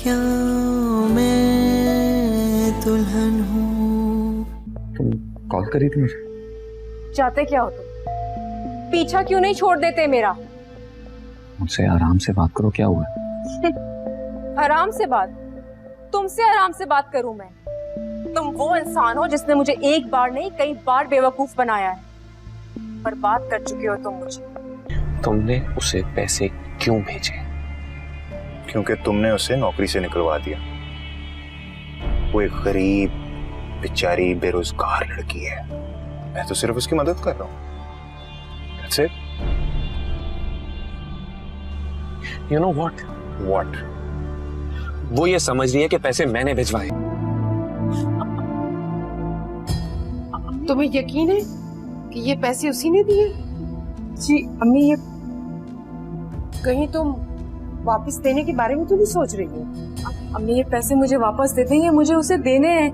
क्या मैं दुल्हन हूँ। तुम कॉल करी थी मुझे? चाहते क्या हो तुम? पीछा क्यों नहीं छोड़ देते मेरा? मुझसे आराम से बात करो, क्या हुआ? आराम से बात? तुमसे आराम से बात करूं मैं? तुम वो इंसान हो जिसने मुझे एक बार नहीं कई बार बेवकूफ बनाया है। बर्बाद कर चुके हो तुम मुझे। तुमने उसे पैसे क्यों भेजे? क्योंकि तुमने उसे नौकरी से निकलवा दिया। वो एक गरीब बेचारी बेरोजगार लड़की है, मैं तो सिर्फ उसकी मदद कर रहा हूँ। That's it. You know what? What? वो ये समझ रही है कि पैसे मैंने भिजवाए। तुम्हें यकीन है कि ये पैसे उसी ने दिए? जी अम्मी, ये कहीं तुम वापस देने के बारे में तो नहीं सोच रही हो? अम्मी ये पैसे मुझे वापस दे दें, मुझे उसे देने हैं।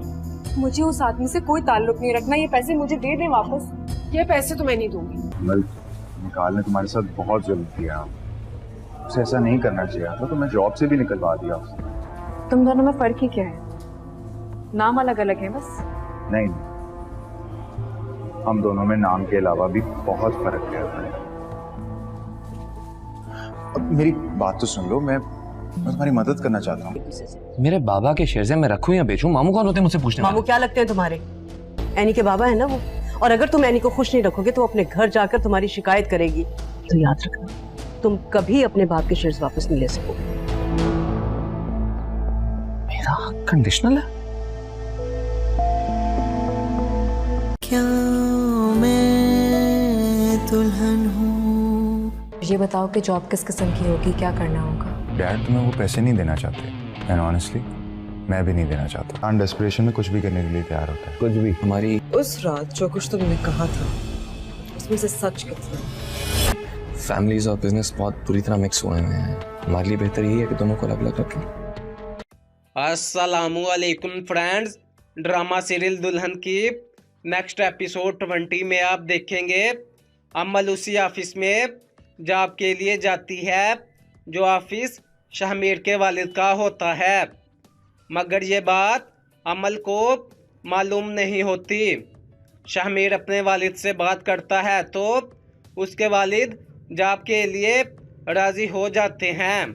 मुझे उस आदमी से कोई ताल्लुक नहीं रखना, ये पैसे मुझे दे दें वापस। ये पैसे तो मैं नहीं दूंगी। निकाल ने तुम्हारे साथ बहुत जुल्म किया, उसे ऐसा नहीं करना चाहिए था, तो मैं जॉब से भी निकलवा दिया उसे। तुम दोनों में फर्क ही क्या है? नाम अलग अलग है बस। नहीं, हम दोनों में नाम के अलावा भी बहुत फर्क है। अब मेरी बात तो सुन लो, मैं तुम्हारी मदद करना चाहता हूँ। मेरे बाबा के शेयर मैं रखूं या बेचूं? मामू कौन होते हैं मुझसे पूछने? मामू क्या लगते हैं तुम्हारे? एनी के बाबा है ना वो। और अगर तुम एनी को खुश नहीं रखोगे तो अपने घर जाकर तुम्हारी शिकायत करेगी। तो याद रखना, तुम कभी अपने बाप के शेयर्स वापस नहीं ले सकोगे। मेरा कंडीशनल है? क्या मैं दुल्हन हूँ। ये बताओ कि जॉब किस किस्म की होगी, क्या करना होगा? डैड तुम्हें वो पैसे नहीं देना चाहते, एंड ऑनेस्टली मैं भी नहीं देना चाहता। ऑन डेस्परेशन में कुछ भी करने के लिए तैयार होता है। कुछ भी। हमारी उस रात जो कुछ तुमने कहा था उसमें से सच कितना? फैमिलीज और बिजनेस बहुत बुरी तरह मिक्स हुए हैं। हमारे लिए बेहतर यही है कि दोनों को अलग अलग रखें। अस्सलामुअलैकुम फ्रेंड्स, ड्रामा सीरियल दुल्हन की नेक्स्ट एपिसोड 20 में आप देखेंगे अमल उसी ऑफिस में जॉब के लिए जाती है जो ऑफिस शहमीर के वालिद का होता है, मगर ये बात अमल को मालूम नहीं होती। शहमीर अपने वालिद से बात करता है तो उसके वालिद जॉब के लिए राज़ी हो जाते हैं।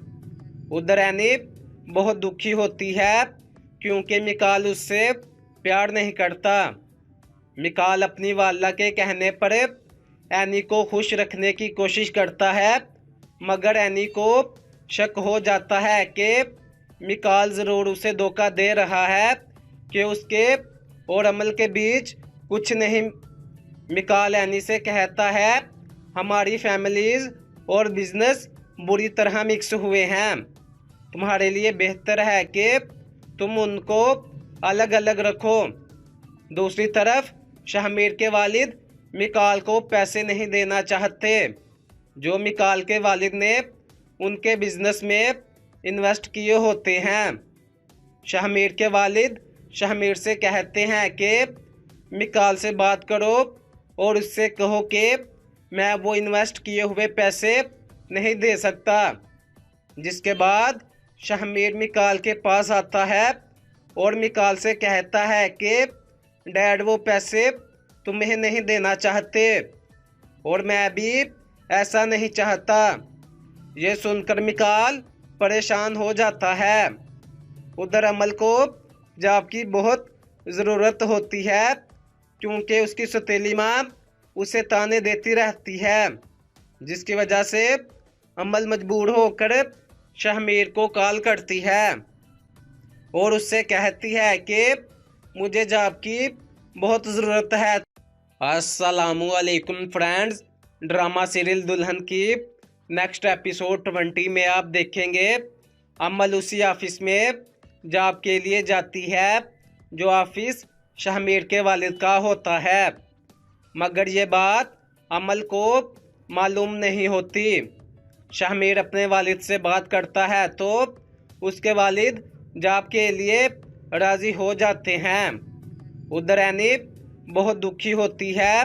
उधर एनी बहुत दुखी होती है क्योंकि मिकाल उससे प्यार नहीं करता। मिकाल अपनी वाला के कहने पर एनी को खुश रखने की कोशिश करता है, मगर एनी को शक हो जाता है कि मिकाल ज़रूर उसे धोखा दे रहा है कि उसके और अमल के बीच कुछ नहीं। मिकाल एनी से कहता है हमारी फैमिलीज़ और बिजनेस बुरी तरह मिक्स हुए हैं, तुम्हारे लिए बेहतर है कि तुम उनको अलग अलग रखो। दूसरी तरफ शहमीर के वालिद मिकाल को पैसे नहीं देना चाहते जो मिकाल के वालिद ने उनके बिजनेस में इन्वेस्ट किए होते हैं। शहमीर के वालिद शहमीर से कहते हैं कि मिकाल से बात करो और उससे कहो कि मैं वो इन्वेस्ट किए हुए पैसे नहीं दे सकता। जिसके बाद शहमीर मिकाल के पास आता है और मिकाल से कहता है कि डैड वो पैसे तुम्हें नहीं देना चाहते और मैं भी ऐसा नहीं चाहता। ये सुनकर मिकाल परेशान हो जाता है। उधर अमल को जॉब की बहुत ज़रूरत होती है क्योंकि उसकी सौतेली माँ उसे ताने देती रहती है, जिसकी वजह से अमल मजबूर होकर शहमीर को कॉल करती है और उससे कहती है कि मुझे जॉब की बहुत ज़रूरत है। अस्सलामुअलैकुम फ्रेंड्स, ड्रामा सीरियल दुल्हन की नेक्स्ट एपिसोड 20 में आप देखेंगे अमल उसी ऑफिस में जॉब के लिए जाती है जो ऑफिस शहमीर के वालिद का होता है, मगर ये बात अमल को मालूम नहीं होती। शहमीर अपने वालिद से बात करता है तो उसके वालिद जॉब के लिए राज़ी हो जाते हैं। उधर एनी बहुत दुखी होती है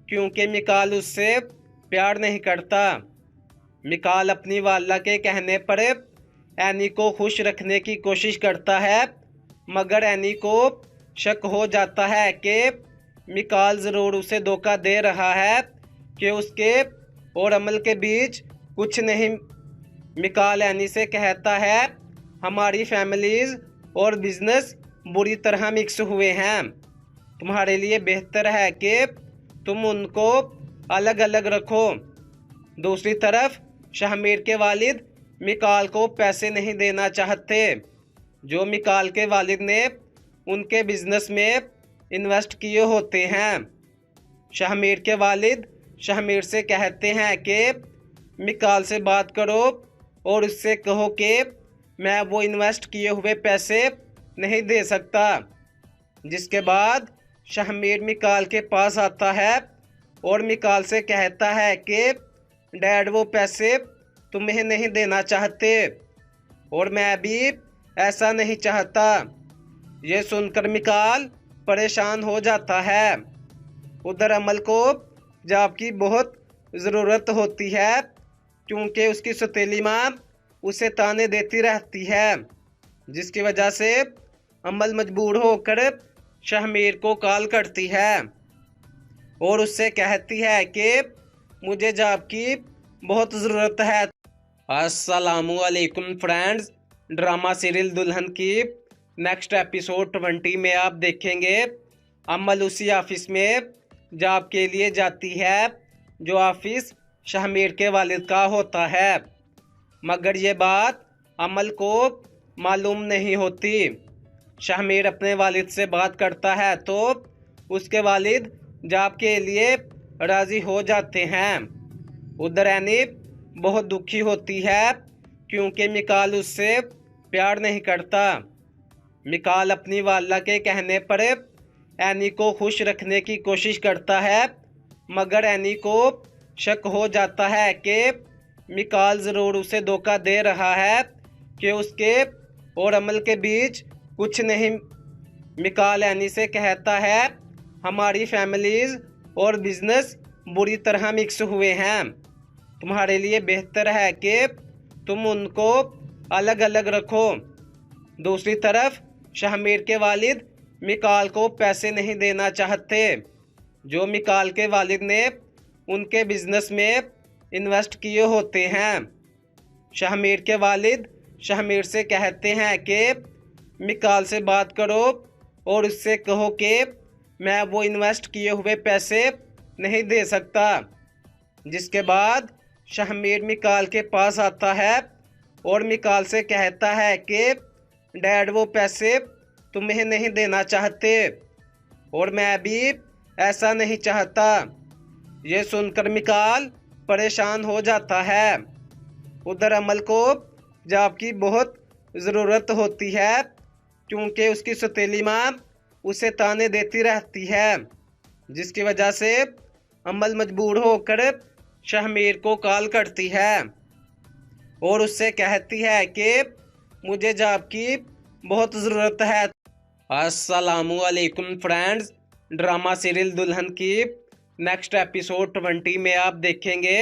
क्योंकि मिकाल उससे प्यार नहीं करता। मिकाल अपनी वाला के कहने पर एनी को खुश रखने की कोशिश करता है, मगर एनी को शक हो जाता है कि मिकाल ज़रूर उसे धोखा दे रहा है कि उसके और अमल के बीच कुछ नहीं। मिकाल एनी से कहता है, हमारी फैमिलीज़ और बिजनेस बुरी तरह मिक्स हुए हैं, तुम्हारे लिए बेहतर है कि तुम उनको अलग अलग रखो। दूसरी तरफ शाहमीर के वालिद मिकाल को पैसे नहीं देना चाहते जो मिकाल के वालिद ने उनके बिजनेस में इन्वेस्ट किए होते हैं। शाहमीर के वालिद शाहमीर से कहते हैं कि मिकाल से बात करो और उससे कहो कि मैं वो इन्वेस्ट किए हुए पैसे नहीं दे सकता। जिसके बाद शाहमीर मिकाल के पास आता है और मिकाल से कहता है कि डैड वो पैसे तुम्हें नहीं देना चाहते और मैं भी ऐसा नहीं चाहता। ये सुनकर मिकाल परेशान हो जाता है। उधर अमल को जॉब की बहुत ज़रूरत होती है क्योंकि उसकी सौतेली माँ उसे ताने देती रहती है, जिसकी वजह से अमल मजबूर होकर शाहमीर को कॉल करती है और उससे कहती है कि मुझे जॉब की बहुत ज़रूरत है। अस्सलामुअलैकुम फ्रेंड्स, ड्रामा सीरियल दुल्हन की नेक्स्ट एपिसोड 20 में आप देखेंगे अमल उसी ऑफिस में जॉब के लिए जाती है जो ऑफिस शाहमीर के वालिद का होता है, मगर ये बात अमल को मालूम नहीं होती। शाहमीर अपने वालिद से बात करता है तो उसके वालिद जॉब के लिए राज़ी हो जाते हैं। उधर एनी बहुत दुखी होती है क्योंकि मिकाल उससे प्यार नहीं करता। मिकाल अपनी वाला के कहने पर एनी को खुश रखने की कोशिश करता है, मगर एनी को शक हो जाता है कि मिकाल ज़रूर उसे धोखा दे रहा है कि उसके और अमल के बीच कुछ नहीं। मिकाल एनी से कहता है, हमारी फैमिलीज़ और बिजनेस बुरी तरह मिक्स हुए हैं, तुम्हारे लिए बेहतर है कि तुम उनको अलग अलग रखो। दूसरी तरफ शाहमीर के वालिद मिकाल को पैसे नहीं देना चाहते जो मिकाल के वालिद ने उनके बिजनेस में इन्वेस्ट किए होते हैं। शाहमीर के वालिद शाहमीर से कहते हैं कि मिकाल से बात करो और उससे कहो कि मैं वो इन्वेस्ट किए हुए पैसे नहीं दे सकता। जिसके बाद शाहमीर मिकाल के पास आता है और मिकाल से कहता है कि डैड वो पैसे तुम्हें नहीं देना चाहते और मैं भी ऐसा नहीं चाहता। ये सुनकर मिकाल परेशान हो जाता है। उधर अमल को जॉब की बहुत ज़रूरत होती है क्योंकि उसकी सौतेली माँ उसे ताने देती रहती है, जिसकी वजह से अमल मजबूर होकर शाहमीर को कॉल करती है और उससे कहती है कि मुझे जॉब की बहुत ज़रूरत है। अस्सलामुअलैकुम फ्रेंड्स, ड्रामा सीरियल दुल्हन की नेक्स्ट एपिसोड 20 में आप देखेंगे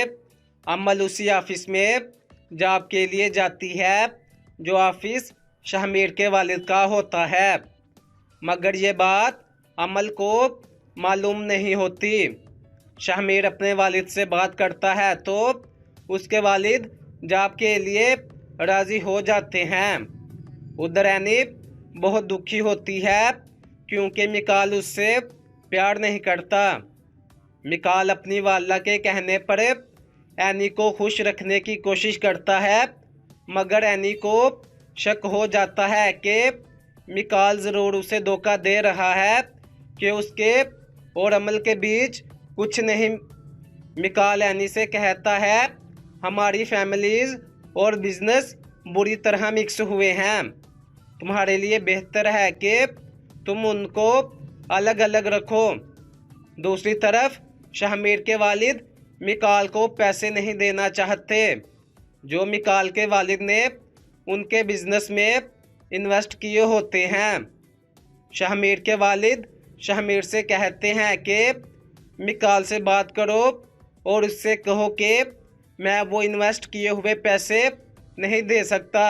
अमल उसी ऑफिस में जॉब के लिए जाती है जो ऑफिस शाहमीर के वालिद का होता है, मगर ये बात अमल को मालूम नहीं होती। शाहमीर अपने वालिद से बात करता है तो उसके वालिद जॉब के लिए राज़ी हो जाते हैं। उधर एनी बहुत दुखी होती है क्योंकि मिकाल उससे प्यार नहीं करता। मिकाल अपनी वाला के कहने पर एनी को खुश रखने की कोशिश करता है, मगर एनी को शक हो जाता है कि मिकाल ज़रूर उसे धोखा दे रहा है कि उसके और अमल के बीच कुछ नहीं। मिकाल एनी से कहता है, हमारी फैमिलीज़ और बिजनेस बुरी तरह मिक्स हुए हैं, तुम्हारे लिए बेहतर है कि तुम उनको अलग अलग रखो। दूसरी तरफ शाहमीर के वालिद मिकाल को पैसे नहीं देना चाहते जो मिकाल के वालिद ने उनके बिजनेस में इन्वेस्ट किए होते हैं। शाहमीर के वालिद शाहमीर से कहते हैं कि मिकाल से बात करो और उससे कहो कि मैं वो इन्वेस्ट किए हुए पैसे नहीं दे सकता।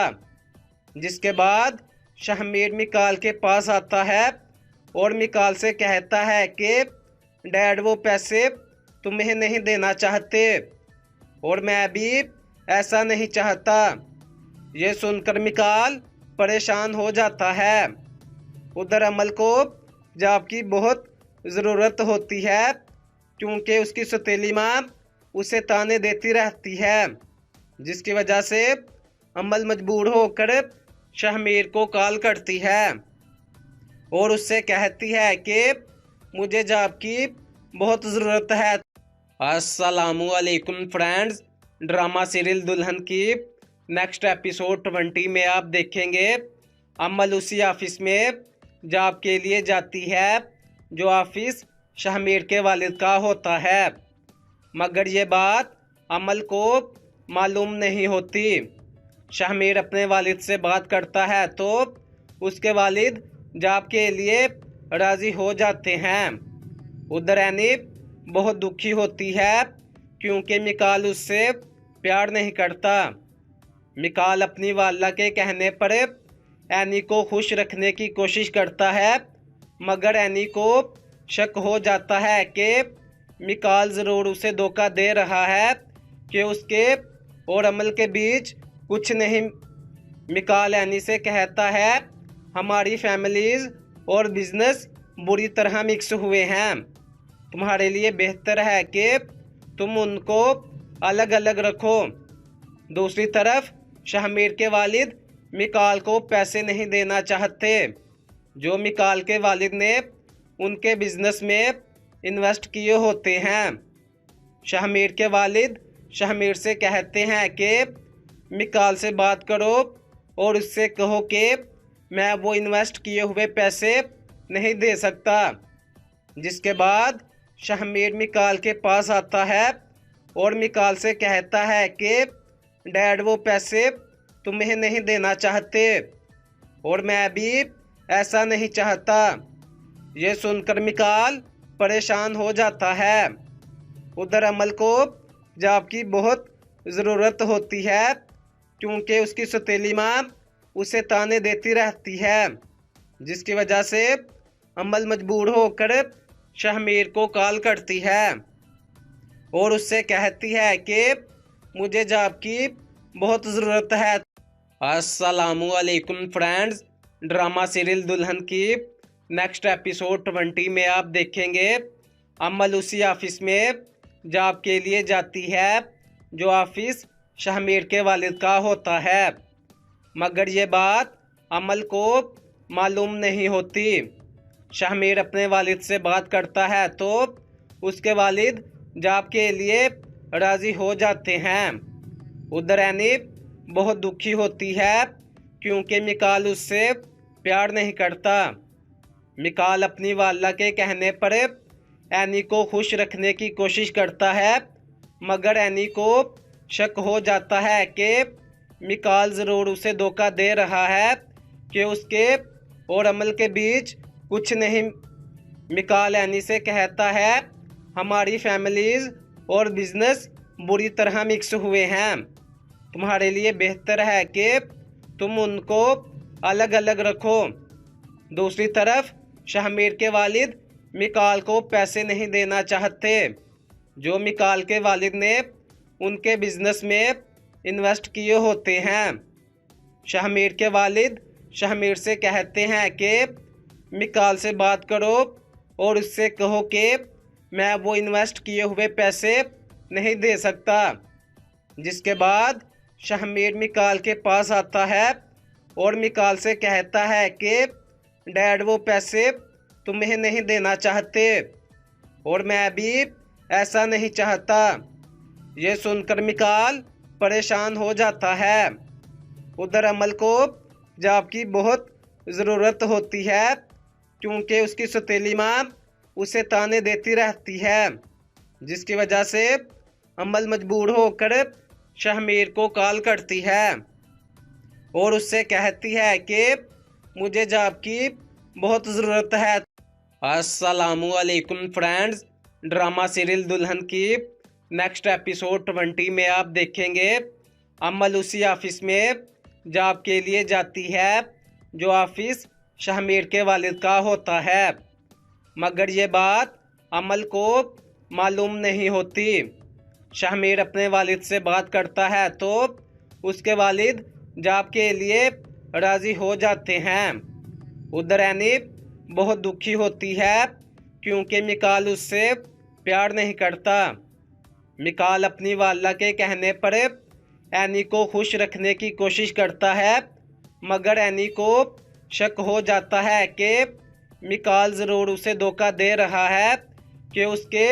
जिसके बाद शहमीर मिकाल के पास आता है और मिकाल से कहता है कि डैड वो पैसे तुम्हें नहीं देना चाहते और मैं भी ऐसा नहीं चाहता। ये सुनकर मिकाल परेशान हो जाता है। उधर अमल को जॉब की बहुत ज़रूरत होती है क्योंकि उसकी सौतेली माँ उसे ताने देती रहती है, जिसकी वजह से अमल मजबूर होकर शहमीर को कॉल करती है और उससे कहती है कि मुझे जॉब की बहुत ज़रूरत है। अस्सलामुअलैकुम फ्रेंड्स, ड्रामा सीरियल दुल्हन की नेक्स्ट एपिसोड 20 में आप देखेंगे अमल उसी ऑफिस में जॉब के लिए जाती है जो ऑफिस शहमीर के वालिद का होता है, मगर ये बात अमल को मालूम नहीं होती। शहमीर अपने वालिद से बात करता है तो उसके वालिद जॉब के लिए राज़ी हो जाते हैं। उधर एनी बहुत दुखी होती है क्योंकि मिकाल उससे प्यार नहीं करता। मिकाल अपनी वाला के कहने पर एनी को खुश रखने की कोशिश करता है, मगर एनी को शक हो जाता है कि मिकाल ज़रूर उसे धोखा दे रहा है कि उसके और अमल के बीच कुछ नहीं। मिकाल एनी से कहता है हमारी फैमिलीज़ और बिजनेस बुरी तरह मिक्स हुए हैं, तुम्हारे लिए बेहतर है कि तुम उनको अलग अलग रखो। दूसरी तरफ शहमीर के वालिद मिकाल को पैसे नहीं देना चाहते जो मिकाल के वालिद ने उनके बिजनेस में इन्वेस्ट किए होते हैं। शहमीर के वालिद शहमीर से कहते हैं कि मिकाल से बात करो और उससे कहो कि मैं वो इन्वेस्ट किए हुए पैसे नहीं दे सकता। जिसके बाद शहमीर मिकाल के पास आता है और मिकाल से कहता है कि डैड वो पैसे तुम्हें नहीं देना चाहते और मैं भी ऐसा नहीं चाहता। ये सुनकर मिकाल परेशान हो जाता है। उधर अमल को जॉब की बहुत ज़रूरत होती है क्योंकि उसकी सौतेली माँ उसे ताने देती रहती है, जिसकी वजह से अमल मजबूर होकर शहमीर को कॉल करती है और उससे कहती है कि मुझे जॉब की बहुत ज़रूरत है। अस्सलामुअलैकुम फ्रेंड्स, ड्रामा सीरियल दुल्हन की नेक्स्ट एपिसोड 20 में आप देखेंगे अमल उसी ऑफिस में जॉब के लिए जाती है जो ऑफिस शहमीर के वालिद का होता है, मगर ये बात अमल को मालूम नहीं होती। शहमीर अपने वालिद से बात करता है तो उसके वालिद जॉब के लिए राज़ी हो जाते हैं। उधर एनी बहुत दुखी होती है क्योंकि मिकाल उससे प्यार नहीं करता। मिकाल अपनी वाला के कहने पर एनी को खुश रखने की कोशिश करता है, मगर एनी को शक हो जाता है कि मिकाल ज़रूर उसे धोखा दे रहा है कि उसके और अमल के बीच कुछ नहीं। मिकाल एनी से कहता है हमारी फैमिलीज़ और बिजनेस बुरी तरह मिक्स हुए हैं, तुम्हारे लिए बेहतर है कि तुम उनको अलग अलग रखो। दूसरी तरफ शहमीर के वालिद मिकाल को पैसे नहीं देना चाहते जो मिकाल के वालिद ने उनके बिजनेस में इन्वेस्ट किए होते हैं। शहमीर के वालिद शहमीर से कहते हैं कि मिकाल से बात करो और उससे कहो कि मैं वो इन्वेस्ट किए हुए पैसे नहीं दे सकता। जिसके बाद शहमीर मिकाल के पास आता है और मिकाल से कहता है कि डैड वो पैसे तुम्हें नहीं देना चाहते और मैं भी ऐसा नहीं चाहता। ये सुनकर मिकाल परेशान हो जाता है। उधर अमल को जॉब की बहुत ज़रूरत होती है क्योंकि उसकी सौतेली माँ उसे ताने देती रहती है, जिसकी वजह से अमल मजबूर होकर शहमीर को कॉल करती है और उससे कहती है कि मुझे जॉब की बहुत ज़रूरत है। अस्सलामुअलैकुम फ्रेंड्स, ड्रामा सीरियल दुल्हन की नेक्स्ट एपिसोड 20 में आप देखेंगे अमल उसी ऑफिस में जॉब के लिए जाती है जो ऑफिस शहमीर के वालिद का होता है, मगर ये बात अमल को मालूम नहीं होती। शहमीर अपने वालिद से बात करता है तो उसके वालिद जॉब के लिए राज़ी हो जाते हैं। उधर एनी बहुत दुखी होती है क्योंकि मिकाल उससे प्यार नहीं करता। मिकाल अपनी वाला के कहने पर एनी को खुश रखने की कोशिश करता है, मगर एनी को शक हो जाता है कि मिकाल ज़रूर उसे धोखा दे रहा है कि उसके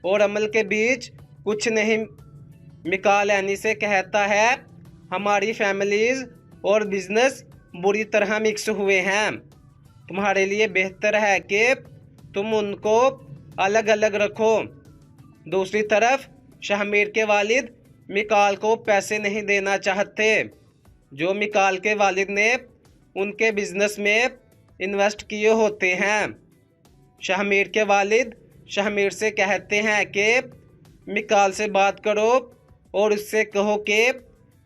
और अमल के बीच कुछ नहीं। मिकाल एनी से कहता है, हमारी फैमिलीज़ और बिजनेस बुरी तरह मिक्स हुए हैं, तुम्हारे लिए बेहतर है कि तुम उनको अलग अलग रखो। दूसरी तरफ शहमीर के वालिद मिकाल को पैसे नहीं देना चाहते जो मिकाल के वालिद ने उनके बिजनेस में इन्वेस्ट किए होते हैं। शहमीर के वालिद शहमीर से कहते हैं कि मिकाल से बात करो और उससे कहो कि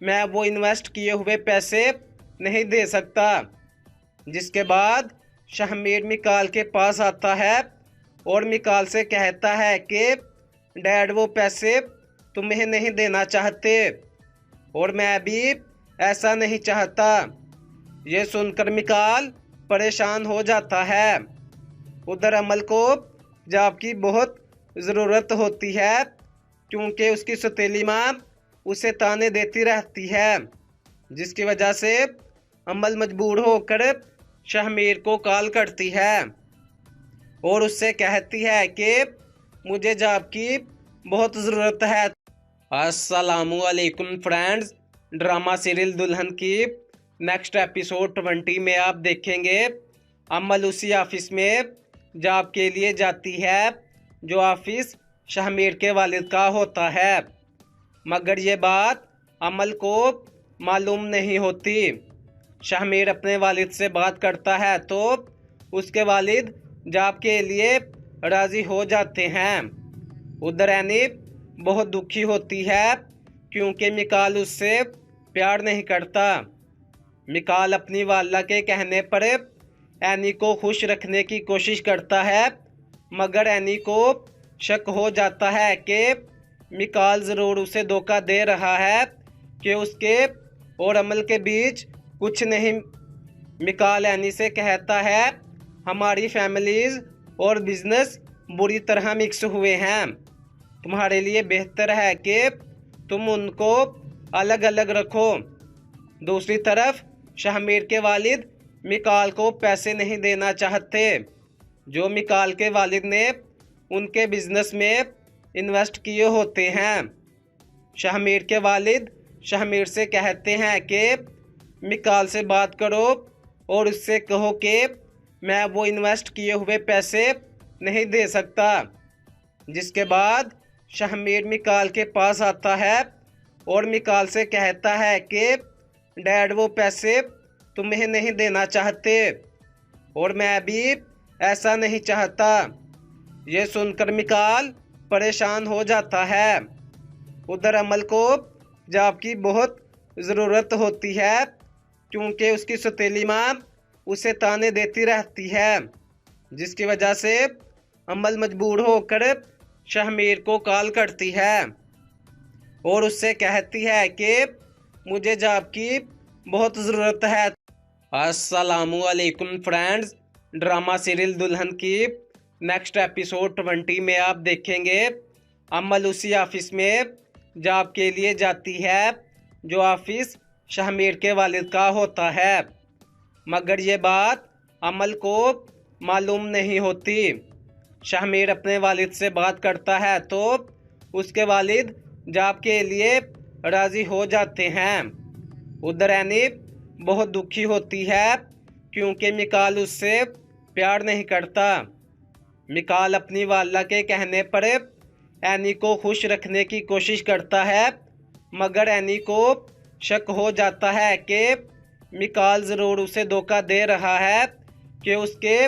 मैं वो इन्वेस्ट किए हुए पैसे नहीं दे सकता। जिसके बाद शहमीर मिकाल के पास आता है और मिकाल से कहता है कि डैड वो पैसे तुम्हें नहीं देना चाहते और मैं भी ऐसा नहीं चाहता। ये सुनकर मिकाल परेशान हो जाता है। उधर अमल को जॉब की बहुत ज़रूरत होती है क्योंकि उसकी सौतेली माँ उसे ताने देती रहती है, जिसकी वजह से अमल मजबूर होकर शहमीर को कॉल करती है और उससे कहती है कि मुझे जॉब की बहुत ज़रूरत है। अस्सलामुअलैकुम फ्रेंड्स, ड्रामा सीरियल दुल्हन की नेक्स्ट एपिसोड 20 में आप देखेंगे अमल उसी ऑफिस में जॉब के लिए जाती है जो ऑफिस शहमीर के वालिद का होता है, मगर ये बात अमल को मालूम नहीं होती। शहमीर अपने वालिद से बात करता है तो उसके वालिद जॉब के लिए राज़ी हो जाते हैं। उधर एनी बहुत दुखी होती है क्योंकि मिकाल उससे प्यार नहीं करता। मिकाल अपनी वाला के कहने पर एनी को खुश रखने की कोशिश करता है, मगर एनी को शक हो जाता है कि मिकाल ज़रूर उसे धोखा दे रहा है कि उसके और अमल के बीच कुछ नहीं। मिकाल एनी से कहता है, हमारी फैमिलीज़ और बिजनेस बुरी तरह मिक्स हुए हैं, तुम्हारे लिए बेहतर है कि तुम उनको अलग अलग रखो। दूसरी तरफ शहमीर के वालिद मिकाल को पैसे नहीं देना चाहते जो मिकाल के वालिद ने उनके बिजनेस में इन्वेस्ट किए होते हैं। शहमीर के वालिद शहमीर से कहते हैं कि मिकाल से बात करो और उससे कहो कि मैं वो इन्वेस्ट किए हुए पैसे नहीं दे सकता। जिसके बाद शहमीर मिकाल के पास आता है और मिकाल से कहता है कि डैड वो पैसे तुम्हें नहीं देना चाहते और मैं भी ऐसा नहीं चाहता। ये सुनकर मिकाल परेशान हो जाता है। उधर अमल को जॉब की बहुत ज़रूरत होती है क्योंकि उसकी सौतेली माँ उसे ताने देती रहती है, जिसकी वजह से अमल मजबूर होकर शहमीर को कॉल करती है और उससे कहती है कि मुझे जॉब की बहुत ज़रूरत है। अस्सलामुअलैकुम फ्रेंड्स, ड्रामा सीरियल दुल्हन की नेक्स्ट एपिसोड 20 में आप देखेंगे अमल उसी ऑफिस में जॉब के लिए जाती है जो ऑफिस शहमीर के वालिद का होता है, मगर ये बात अमल को मालूम नहीं होती। शहमीर अपने वालिद से बात करता है तो उसके वालिद जॉब के लिए राज़ी हो जाते हैं। उधर एनी बहुत दुखी होती है क्योंकि मिकाल उससे प्यार नहीं करता। मिकाल अपनी वाला के कहने पर एनी को खुश रखने की कोशिश करता है, मगर एनी को शक हो जाता है कि मिकाल ज़रूर उसे धोखा दे रहा है कि उसके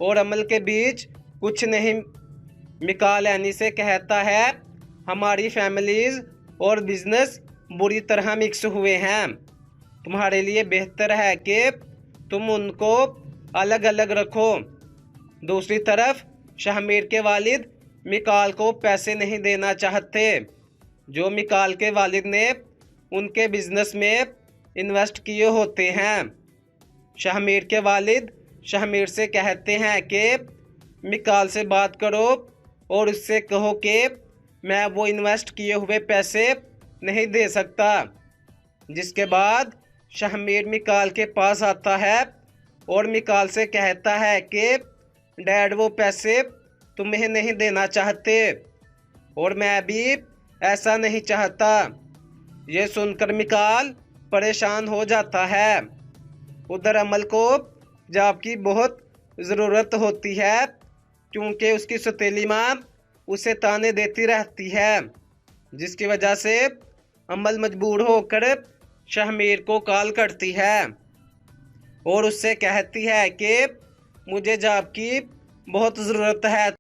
और अमल के बीच कुछ नहीं। मिकाल एनी से कहता है, हमारी फैमिलीज़ और बिजनेस बुरी तरह मिक्स हुए हैं, तुम्हारे लिए बेहतर है कि तुम उनको अलग अलग रखो। दूसरी तरफ शाहमीर के वालिद मिकाल को पैसे नहीं देना चाहते जो मिकाल के वालिद ने उनके बिजनेस में इन्वेस्ट किए होते हैं। शाहमीर के वालिद शाहमीर से कहते हैं कि मिकाल से बात करो और उससे कहो कि मैं वो इन्वेस्ट किए हुए पैसे नहीं दे सकता। जिसके बाद शाहमीर मिकाल के पास आता है और मिकाल से कहता है कि डैड वो पैसे तुम्हें नहीं देना चाहते और मैं भी ऐसा नहीं चाहता। ये सुनकर मिकाल परेशान हो जाता है। उधर अमल को जॉब की बहुत ज़रूरत होती है क्योंकि उसकी सौतेली माँ उसे ताने देती रहती है, जिसकी वजह से अमल मजबूर होकर शाहमीर को कॉल करती है और उससे कहती है कि मुझे जॉब की बहुत ज़रूरत है।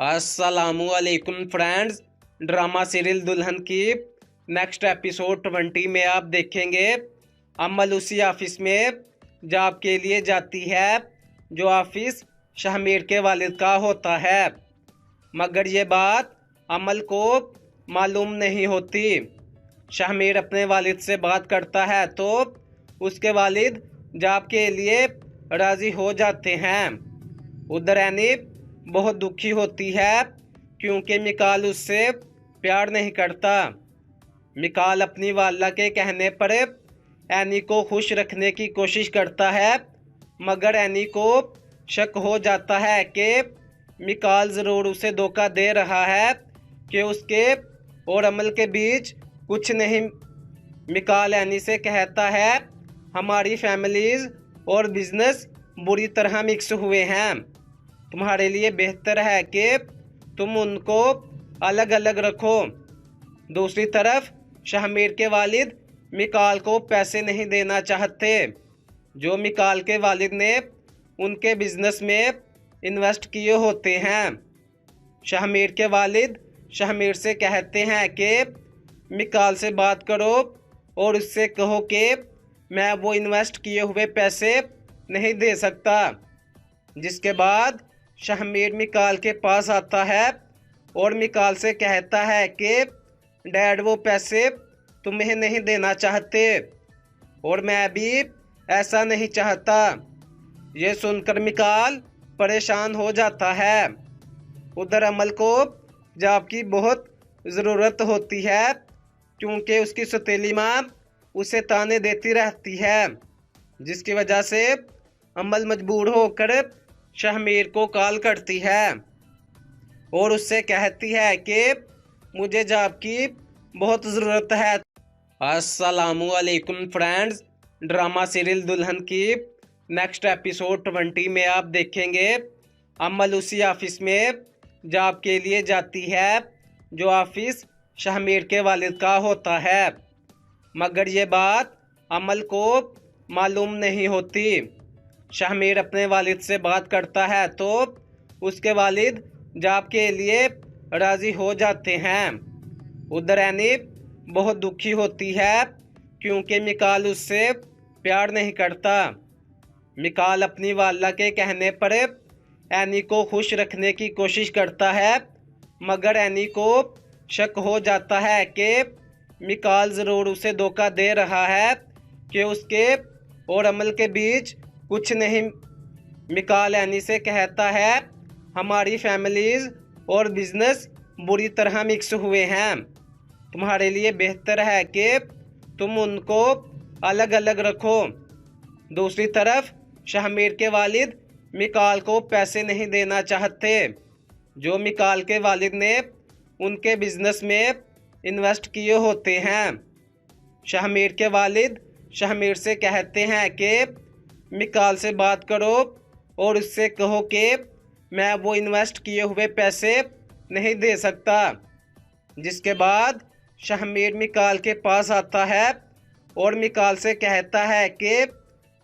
अस्सलामुअलैकुम फ्रेंड्स, ड्रामा सीरियल दुल्हन की नेक्स्ट एपिसोड 20 में आप देखेंगे अमल उसी ऑफिस में जॉब के लिए जाती है जो ऑफिस शाहमीर के वालिद का होता है, मगर ये बात अमल को मालूम नहीं होती। शाहमीर अपने वालिद से बात करता है तो उसके वालिद जॉब के लिए राज़ी हो जाते हैं। उधर एनी बहुत दुखी होती है क्योंकि मिकाल उससे प्यार नहीं करता। मिकाल अपनी वाला के कहने पर एनी को खुश रखने की कोशिश करता है, मगर एनी को शक हो जाता है कि मिकाल ज़रूर उसे धोखा दे रहा है कि उसके और अमल के बीच कुछ नहीं। मिकाल एनी से कहता है हमारी फैमिलीज़ और बिजनेस बुरी तरह मिक्स हुए हैं, तुम्हारे लिए बेहतर है कि तुम उनको अलग अलग रखो। दूसरी तरफ शाहमीर के वालिद मिकाल को पैसे नहीं देना चाहते जो मिकाल के वालिद ने उनके बिजनेस में इन्वेस्ट किए होते हैं। शाहमीर के वालिद शाहमीर से कहते हैं कि मिकाल से बात करो और उससे कहो कि मैं वो इन्वेस्ट किए हुए पैसे नहीं दे सकता। जिसके बाद शाहमीर मिकाल के पास आता है और मिकाल से कहता है कि डैड वो पैसे तुम्हें नहीं देना चाहते और मैं भी ऐसा नहीं चाहता। ये सुनकर मिकाल परेशान हो जाता है। उधर अमल को जॉब की बहुत ज़रूरत होती है क्योंकि उसकी सौतेली माँ उसे ताने देती रहती है, जिसकी वजह से अमल मजबूर होकर शाहमीर को कॉल करती है और उससे कहती है कि मुझे जॉब की बहुत ज़रूरत है। अस्सलामुअलैकुम फ्रेंड्स, ड्रामा सीरियल दुल्हन की नेक्स्ट एपिसोड 20 में आप देखेंगे अमल उसी ऑफिस में जॉब के लिए जाती है जो ऑफिस शाहमीर के वालिद का होता है, मगर ये बात अमल को मालूम नहीं होती। शाहमीर अपने वालिद से बात करता है तो उसके वालिद जॉब के लिए राज़ी हो जाते हैं। उधर एनी बहुत दुखी होती है क्योंकि मिकाल उससे प्यार नहीं करता। मिकाल अपनी वाला के कहने पर एनी को खुश रखने की कोशिश करता है, मगर एनी को शक हो जाता है कि मिकाल ज़रूर उसे धोखा दे रहा है कि उसके और अमल के बीच कुछ नहीं। मिकाल एनी से कहता है हमारी फैमिलीज़ और बिजनेस बुरी तरह मिक्स हुए हैं, तुम्हारे लिए बेहतर है कि तुम उनको अलग अलग रखो। दूसरी तरफ शाहमीर के वालिद मिकाल को पैसे नहीं देना चाहते जो मिकाल के वालिद ने उनके बिजनेस में इन्वेस्ट किए होते हैं। शाहमीर के वालिद शाहमीर से कहते हैं कि मिकाल से बात करो और उससे कहो कि मैं वो इन्वेस्ट किए हुए पैसे नहीं दे सकता। जिसके बाद शाहमीर मिकाल के पास आता है और मिकाल से कहता है कि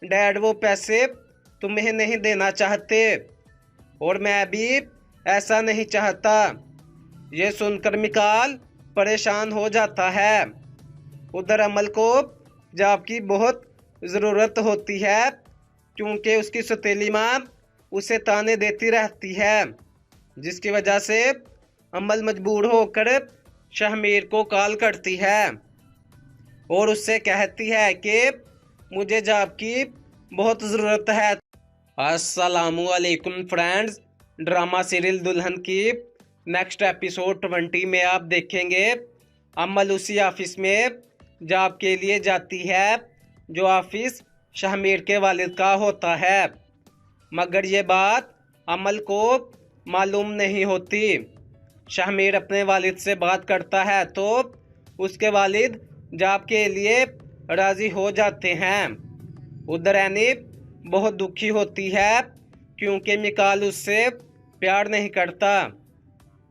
डैड वो पैसे तुम्हें नहीं देना चाहते और मैं भी ऐसा नहीं चाहता। ये सुनकर मिकाल परेशान हो जाता है। उधर अमल को जॉब की बहुत ज़रूरत होती है, क्योंकि उसकी सौतेली माँ उसे ताने देती रहती है, जिसकी वजह से अमल मजबूर होकर शहमीर को कॉल करती है और उससे कहती है कि मुझे जॉब की बहुत ज़रूरत है। अस्सलामुअलैकुम फ्रेंड्स, ड्रामा सीरियल दुल्हन की नेक्स्ट एपिसोड 20 में आप देखेंगे अमल उसी ऑफिस में जॉब के लिए जाती है जो ऑफिस शहमीर के वालिद का होता है, मगर ये बात अमल को मालूम नहीं होती। शहमीर अपने वालिद से बात करता है तो उसके वालिद जॉब के लिए राज़ी हो जाते हैं। उधर एनी बहुत दुखी होती है क्योंकि मिकाल उससे प्यार नहीं करता।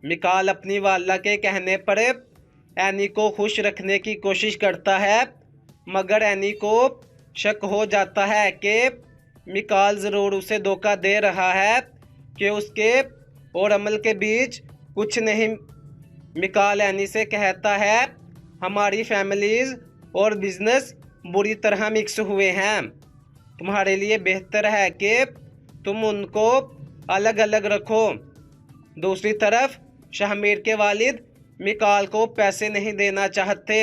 मिकाल अपनी वाला के कहने पर एनी को खुश रखने की कोशिश करता है, मगर एनी को शक हो जाता है कि मिकाल ज़रूर उसे धोखा दे रहा है कि उसके और अमल के बीच कुछ नहीं। मिकाल एनी से कहता है हमारी फैमिलीज़ और बिजनेस बुरी तरह मिक्स हुए हैं, तुम्हारे लिए बेहतर है कि तुम उनको अलग अलग रखो। दूसरी तरफ शहमीर के वालिद मिकाल को पैसे नहीं देना चाहते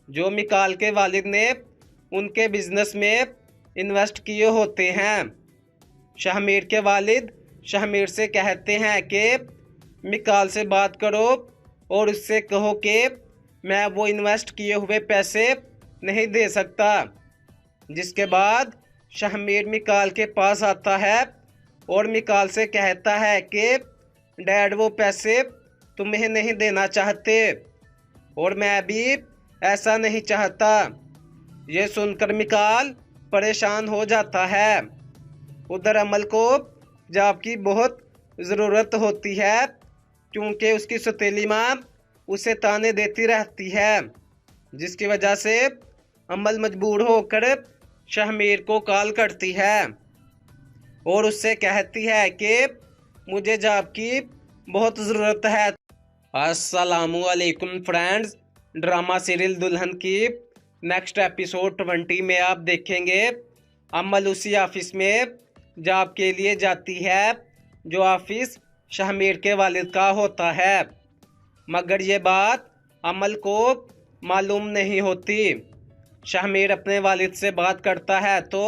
जो मिकाल के वालिद ने उनके बिजनेस में इन्वेस्ट किए होते हैं। शहमीर के वालिद शहमीर से कहते हैं कि मिकाल से बात करो और उससे कहो कि मैं वो इन्वेस्ट किए हुए पैसे नहीं दे सकता। जिसके बाद शहमीर मिकाल के पास आता है और मिकाल से कहता है कि डैड वो पैसे तुम्हें नहीं देना चाहते और मैं भी ऐसा नहीं चाहता। ये सुनकर मिकाल परेशान हो जाता है। उधर अमल को जॉब की बहुत ज़रूरत होती है क्योंकि उसकी सौतेली माँ उसे ताने देती रहती है, जिसकी वजह से अमल मजबूर होकर शहमीर को कॉल करती है और उससे कहती है कि मुझे जॉब की बहुत ज़रूरत है। अस्सलामुअलैकुम फ्रेंड्स, ड्रामा सीरियल दुल्हन की नेक्स्ट एपिसोड 20 में आप देखेंगे अमल उसी ऑफिस में जॉब के लिए जाती है जो ऑफिस शहमीर के वालिद का होता है, मगर ये बात अमल को मालूम नहीं होती। शहमीर अपने वालिद से बात करता है तो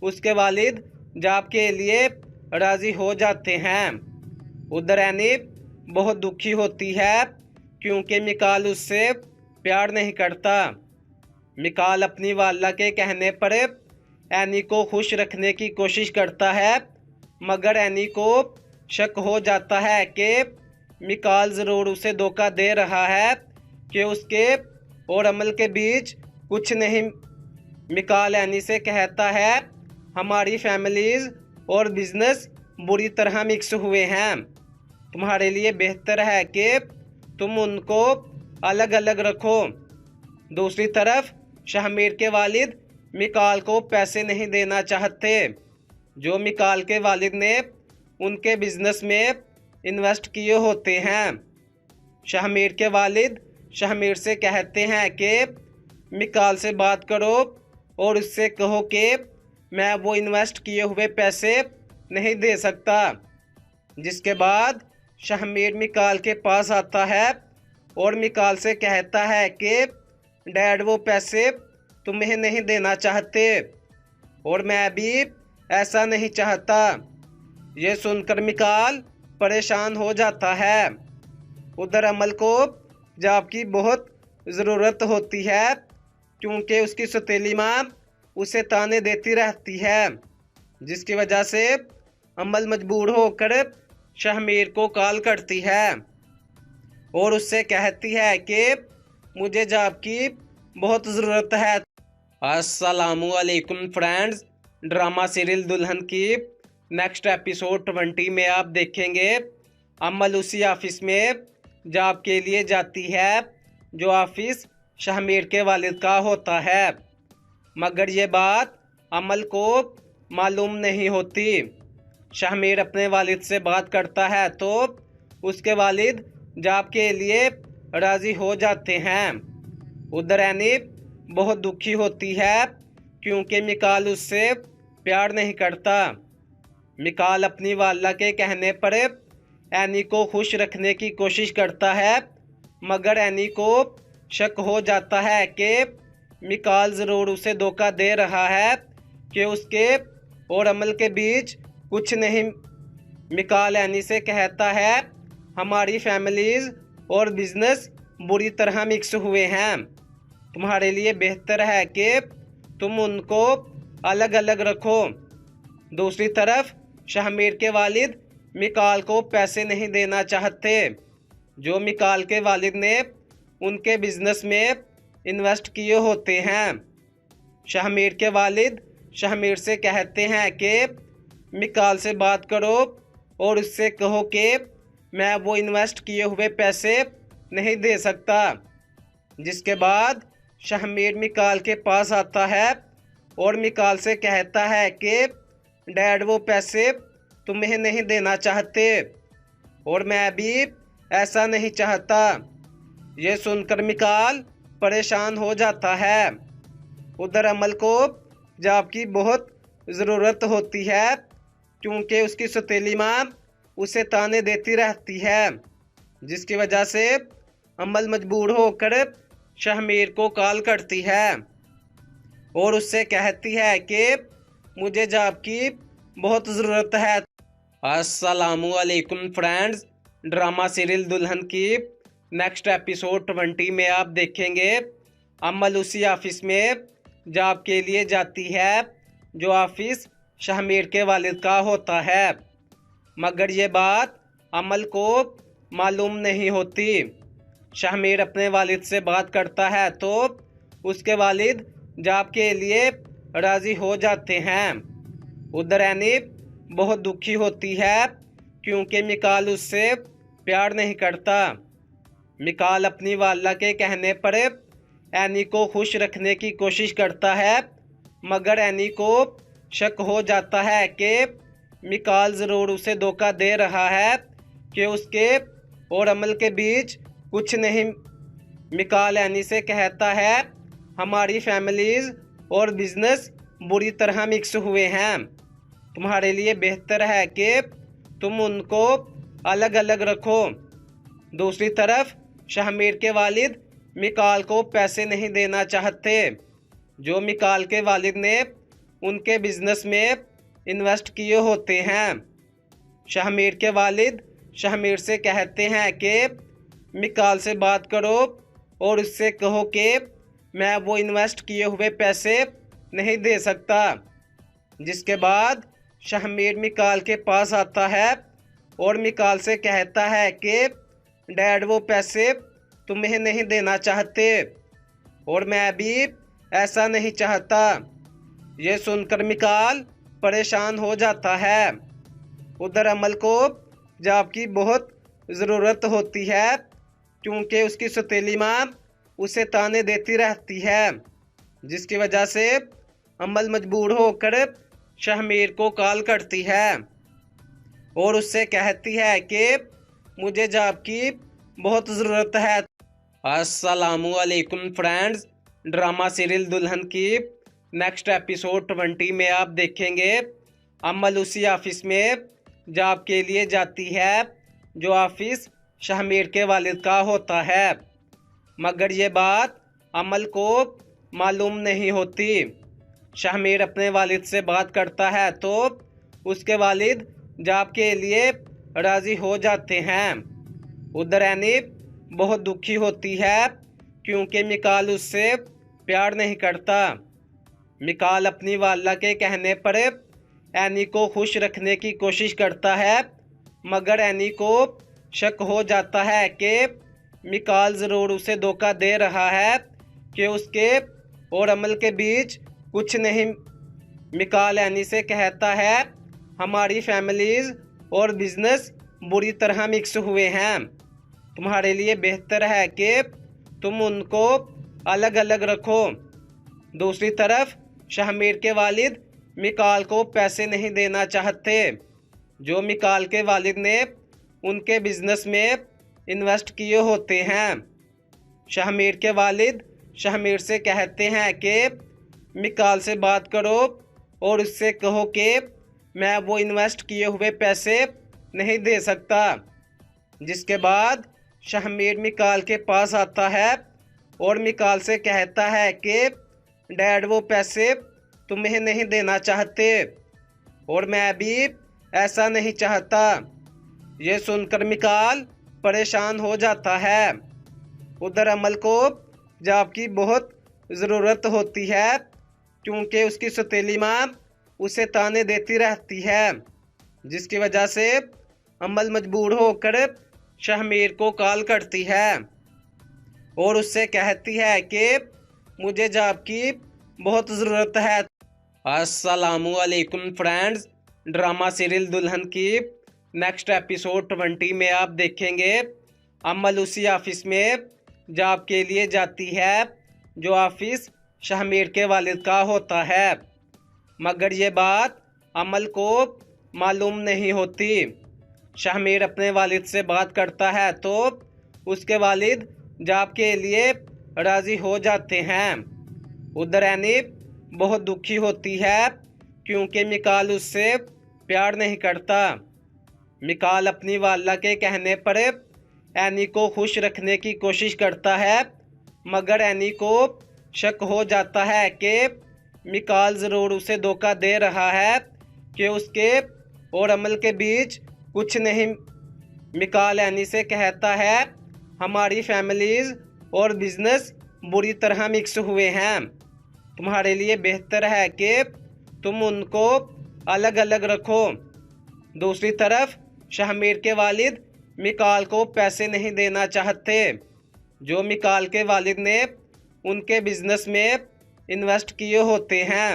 उसके वालिद जॉब के लिए राज़ी हो जाते हैं। उधर एनी बहुत दुखी होती है क्योंकि मिकाल उससे प्यार नहीं करता। मिकाल अपनी वाला के कहने पर एनी को खुश रखने की कोशिश करता है, मगर एनी को शक हो जाता है कि मिकाल ज़रूर उसे धोखा दे रहा है कि उसके और अमल के बीच कुछ नहीं। मिकाल एनी से कहता है हमारी फैमिलीज़ और बिजनेस बुरी तरह मिक्स हुए हैं, तुम्हारे लिए बेहतर है कि तुम उनको अलग अलग रखो। दूसरी तरफ शहमीर के वालिद मिकाल को पैसे नहीं देना चाहते जो मिकाल के वालिद ने उनके बिजनेस में इन्वेस्ट किए होते हैं। शहमीर के वालिद शहमीर से कहते हैं कि मिकाल से बात करो और उससे कहो कि मैं वो इन्वेस्ट किए हुए पैसे नहीं दे सकता। जिसके बाद शहमीर मिकाल के पास आता है और मिकाल से कहता है कि डैड वो पैसे तुम्हें नहीं देना चाहते और मैं भी ऐसा नहीं चाहता। ये सुनकर मिकाल परेशान हो जाता है। उधर अमल को जॉब की बहुत ज़रूरत होती है क्योंकि उसकी सौतेली माँ उसे ताने देती रहती है, जिसकी वजह से अमल मजबूर होकर शहमीर को कॉल करती है और उससे कहती है कि मुझे जॉब की बहुत ज़रूरत है। अस्सलामुअलैकुम फ्रेंड्स, ड्रामा सीरियल दुल्हन की नेक्स्ट एपिसोड 20 में आप देखेंगे अमल उसी ऑफिस में जॉब के लिए जाती है जो ऑफिस शहमीर के वालिद का होता है, मगर ये बात अमल को मालूम नहीं होती। शहमीर अपने वालिद से बात करता है तो उसके वालिद जॉब के लिए राज़ी हो जाते हैं। उधर एनी बहुत दुखी होती है क्योंकि मिकाल उससे प्यार नहीं करता। मिकाल अपनी वाला के कहने पर एनी को खुश रखने की कोशिश करता है, मगर एनी को शक हो जाता है कि मिकाल ज़रूर उसे धोखा दे रहा है कि उसके और अमल के बीच कुछ नहीं। मिकाल एनी से कहता है, हमारी फैमिलीज़ और बिजनेस बुरी तरह मिक्स हुए हैं, तुम्हारे लिए बेहतर है कि तुम उनको अलग अलग रखो। दूसरी तरफ शाहमीर के वालिद मिकाल को पैसे नहीं देना चाहते जो मिकाल के वालिद ने उनके बिजनेस में इन्वेस्ट किए होते हैं। शाहमीर के वालिद शाहमीर से कहते हैं कि मिकाल से बात करो और उससे कहो कि मैं वो इन्वेस्ट किए हुए पैसे नहीं दे सकता। जिसके बाद शाहमीर मिकाल के पास आता है और मिकाल से कहता है कि डैड वो पैसे तुम्हें नहीं देना चाहते और मैं भी ऐसा नहीं चाहता। ये सुनकर मिकाल परेशान हो जाता है। उधर अमल को जॉब की बहुत ज़रूरत होती है क्योंकि उसकी सौतेली माँ उसे ताने देती रहती है, जिसकी वजह से अमल मजबूर होकर शाहमीर को कॉल करती है और उससे कहती है कि मुझे जॉब की बहुत ज़रूरत है। अस्सलामुअलैकुम फ्रेंड्स, ड्रामा सीरियल दुल्हन की नेक्स्ट एपिसोड 20 में आप देखेंगे अमल उसी ऑफिस में जॉब के लिए जाती है जो ऑफिस शाहमीर के वालिद का होता है, मगर ये बात अमल को मालूम नहीं होती। शाहमीर अपने वालिद से बात करता है तो उसके वालिद जॉब के लिए राज़ी हो जाते हैं। उधर एनी बहुत दुखी होती है क्योंकि मिकाल उससे प्यार नहीं करता। मिकाल अपनी वाला के कहने पर एनी को खुश रखने की कोशिश करता है, मगर एनी को शक हो जाता है कि मिकाल ज़रूर उसे धोखा दे रहा है कि उसके और अमल के बीच कुछ नहीं। मिकाल एनी से कहता है, हमारी फैमिलीज़ और बिजनेस बुरी तरह मिक्स हुए हैं, तुम्हारे लिए बेहतर है कि तुम उनको अलग अलग रखो। दूसरी तरफ शाहमीर के वालिद मिकाल को पैसे नहीं देना चाहते जो मिकाल के वालिद ने उनके बिजनेस में इन्वेस्ट किए होते हैं। शाहमीर के वालिद शाहमीर से कहते हैं कि मिकाल से बात करो और उससे कहो कि मैं वो इन्वेस्ट किए हुए पैसे नहीं दे सकता। जिसके बाद शाहमीर मिकाल के पास आता है और मिकाल से कहता है कि डैड वो पैसे तुम्हें नहीं देना चाहते और मैं भी ऐसा नहीं चाहता। ये सुनकर मिकाल परेशान हो जाता है। उधर अमल को जॉब की बहुत ज़रूरत होती है क्योंकि उसकी सौतेली माँ उसे ताने देती रहती है, जिसकी वजह से अमल मजबूर होकर शाहमीर को कॉल करती है और उससे कहती है कि मुझे जॉब की बहुत ज़रूरत है। अस्सलामुअलैकुम फ्रेंड्स, ड्रामा सीरियल दुल्हन की नेक्स्ट एपिसोड 20 में आप देखेंगे अमल उसी ऑफिस में जॉब के लिए जाती है जो ऑफिस शाहमीर के वालिद का होता है, मगर ये बात अमल को मालूम नहीं होती। शाहमीर अपने वालिद से बात करता है तो उसके वालिद जॉब के लिए राज़ी हो जाते हैं। उधर एनी बहुत दुखी होती है क्योंकि मिकाल उससे प्यार नहीं करता। मिकाल अपनी वाला के कहने पर एनी को खुश रखने की कोशिश करता है, मगर एनी को शक हो जाता है कि मिकाल ज़रूर उसे धोखा दे रहा है कि उसके और अमल के बीच कुछ नहीं। मिकाल एनी से कहता है, हमारी फैमिलीज़ और बिजनेस बुरी तरह मिक्स हुए हैं, तुम्हारे लिए बेहतर है कि तुम उनको अलग अलग रखो। दूसरी तरफ शाहमीर के वालिद मिकाल को पैसे नहीं देना चाहते जो मिकाल के वालिद ने उनके बिजनेस में इन्वेस्ट किए होते हैं। शाहमीर के वालिद शाहमीर से कहते हैं कि मिकाल से बात करो और उससे कहो कि मैं वो इन्वेस्ट किए हुए पैसे नहीं दे सकता। जिसके बाद शहमीर मिकाल के पास आता है और मिकाल से कहता है कि डैड वो पैसे तुम्हें नहीं देना चाहते और मैं भी ऐसा नहीं चाहता। ये सुनकर मिकाल परेशान हो जाता है। उधर अमल को जॉब की बहुत ज़रूरत होती है क्योंकि उसकी सौतेली माँ उसे ताने देती रहती है, जिसकी वजह से अमल मजबूर होकर शहमीर को कॉल करती है और उससे कहती है कि मुझे जॉब की बहुत ज़रूरत है। अस्सलामुअलैकुम फ्रेंड्स, ड्रामा सीरियल दुल्हन की नेक्स्ट एपिसोड 20 में आप देखेंगे अमल उसी ऑफिस में जॉब के लिए जाती है जो ऑफिस शहमीर के वालिद का होता है, मगर ये बात अमल को मालूम नहीं होती। शहमीर अपने वालिद से बात करता है तो उसके वालिद जॉब के लिए राज़ी हो जाते हैं। उधर एनी बहुत दुखी होती है क्योंकि मिकाल उससे प्यार नहीं करता। मिकाल अपनी वाला के कहने पर एनी को खुश रखने की कोशिश करता है, मगर एनी को शक हो जाता है कि मिकाल ज़रूर उसे धोखा दे रहा है कि उसके और अमल के बीच कुछ नहीं। मिकाल एनी से कहता है हमारी फैमिलीज़ और बिजनेस बुरी तरह मिक्स हुए हैं, तुम्हारे लिए बेहतर है कि तुम उनको अलग अलग रखो। दूसरी तरफ शहमीर के वालिद मिकाल को पैसे नहीं देना चाहते जो मिकाल के वालिद ने उनके बिजनेस में इन्वेस्ट किए होते हैं।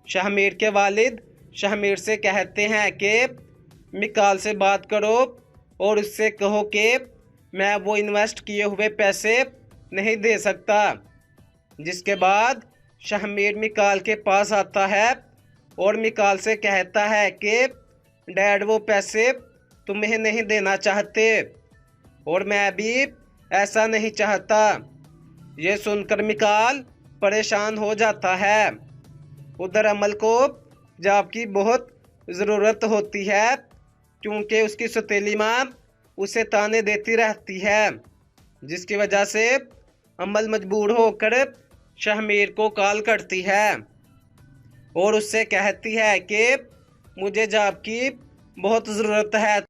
शहमीर के वालिद शहमीर से कहते हैं कि मिकाल से बात करो और उससे कहो कि मैं वो इन्वेस्ट किए हुए पैसे नहीं दे सकता। जिसके बाद शहमीर मिकाल के पास आता है और मिकाल से कहता है कि डैड वो पैसे तुम्हें नहीं देना चाहते और मैं भी ऐसा नहीं चाहता। ये सुनकर मिकाल परेशान हो जाता है। उधर अमल को जॉब की बहुत ज़रूरत होती है क्योंकि उसकी सौतेली माँ उसे ताने देती रहती है, जिसकी वजह से अमल मजबूर होकर शहमीर को कॉल करती है और उससे कहती है कि मुझे जॉब की बहुत ज़रूरत है।